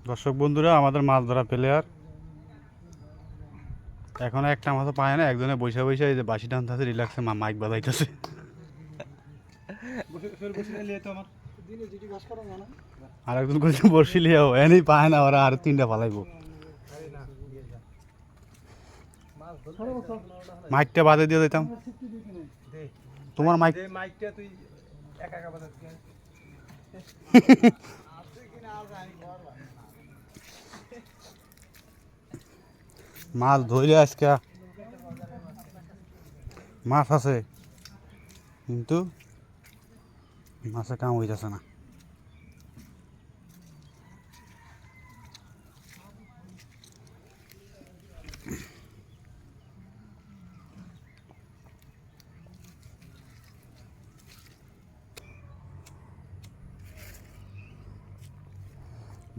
দর্শক বন্ধুরা, আমাদের মাছ ধরা প্লেয়ার এখন একটা মাছও পায় না। একজনে বৈশা বৈশা এই যে বাসি টানতেছে, রিল্যাক্সে মাইক বাজাইতেছে। আর একজন কইছে বর্ষি লিয়াও, এনেই পায় না, ওরা আর তিনটা পালাইবো। মাইকটা বাজে দিয়ে দিতাম তোমার মাইক। মাইকটা তুই একা একা বাজাস কেন? মাছ ধরলে আজকে মাছ আছে, কিন্তু মাছে কাম হইতেছে না।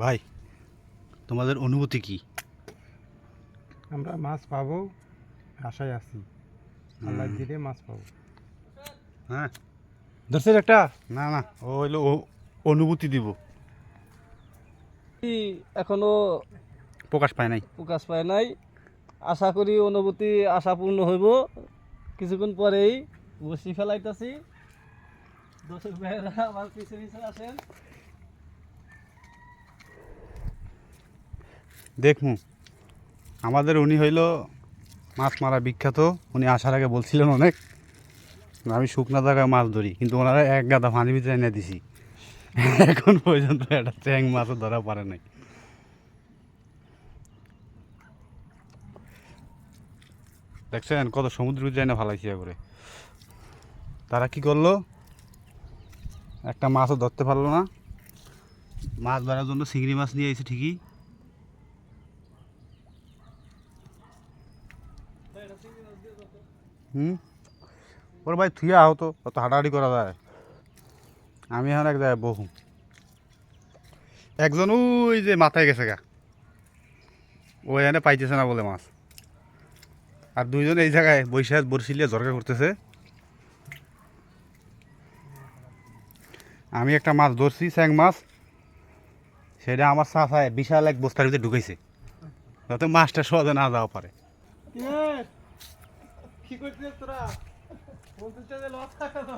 ভাই, তোমাদের অনুভূতি কি? আমরা মাছ পাবো আশায় আছি, আল্লাহ দিলে মাছ পাবো। হ্যাঁ, ধরছেন একটা? না না, ও হইলো অনুভূতি দিব, এখনো প্রকাশ পায় নাই। প্রকাশ পায় নাই। আশা করি অনুভূতি আশাপূর্ণ হইব কিছুক্ষণ পরেই। বসি ফেলাইতেছি, দর্শক ভাইয়েরা আমার পিছে পিছে আসেন। দেখুন, আমাদের উনি হইল মাছ মারা বিখ্যাত। উনি আসার আগে বলছিলেন অনেক, আমি শুকনা জায়গায় মাছ ধরি, কিন্তু ওনারা এক গাদা পানি ভিতরে এনে দিছি, এখন পর্যন্ত একটা চ্যাং মাছও ধরা পারে নাই। দেখছেন কত সমুদ্র যায় না ফালাইছি করে। তারা কি করলো, একটা মাছও ধরতে পারলো না। মাছ ধরার জন্য চিংড়ি মাছ নিয়ে এসেছে ঠিকই, ওর ভাই থুয়া হতো, অত হাঁটাহাঁটি করা যায়। আমি এখন এক জায়গায় বহু, একজন ওই যে মাথায় গেছে গা, ও এখানে পাইতেছে না বলে মাছ, আর দুইজন এই জায়গায় বৈশাখ বরশিলিয়া ঝরকা করতেছে। আমি একটা মাছ ধরছি, স্যাং মাছ, সেটা আমার চাচায় বিশাল এক বস্তার ভিতরে ঢুকাইছে, যাতে মাছটা সহজে না যাওয়া পারে। কি করছিস তোরা? বলছিস যে লস খাচ্ছ তো?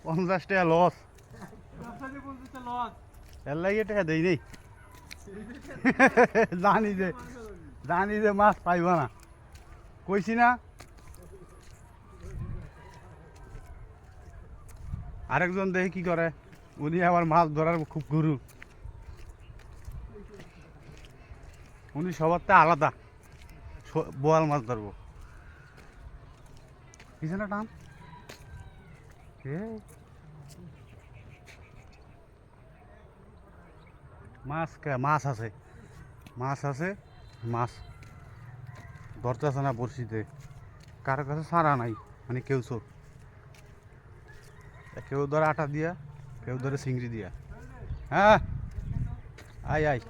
50 টাকা লস, ব্যবসায়ী বলছিস লস। এর লাগে টাকা দেই নেই। জানি যে মাছ পাইবা না, কইছি না। আরেকজন দেখি কি করে, উনি আবার মাছ ধরার খুব গুরু, উনি সবার তা আলাদা, বোয়াল মাছ ধরবো। পিছনে টান, মাছ আছে, মাছ আছে, মাছ ধরতেছে না বড়শিতে। কারো কাছে সারা নাই, মানে কেউ চোখ, কেউ ধরে আটা দিয়া, কেউ ধরে চিংড়ি দিয়া। হ্যাঁ, আয় আয়।